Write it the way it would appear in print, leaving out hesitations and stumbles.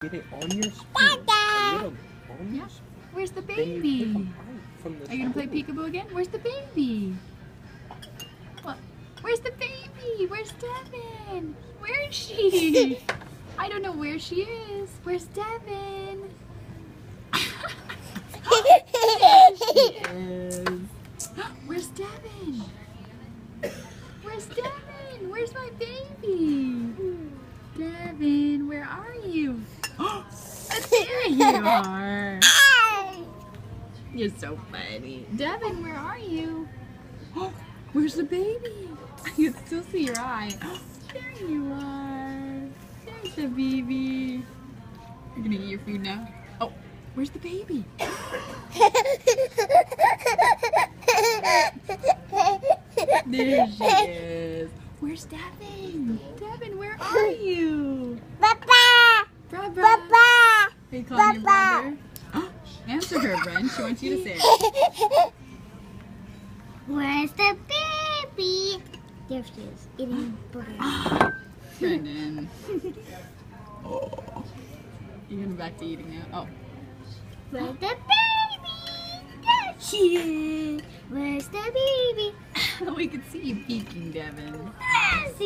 Get it on your spoon. A little on Yeah. your spoon. Where's the Then you pick baby? 'em out from the Are you gonna play spoon. peekaboo again? Where's the baby? What? Where's the baby? Where's Devin? Where is she? I don't know where she is. Where's Devin? There she is. Where's Devin? Where's Devin? Where's my baby? Devin, where are you? There you are. You're so funny. Devin, where are you? Where's the baby? I can still see your eye. There you are. There's the baby. You're gonna eat your food now? Oh, where's the baby? There she is. Where's Devin? Devin, where are you? Papa! Brother. Papa! Are you calling your Papa. brother? Answer her, Bren. She wants you to say it. Where's the baby? There she is, eating burger. Brendan. Oh. You're going back to eating now? Oh. Where's the baby? There she is. Where's the baby? We could see you peeking, Devin. Where's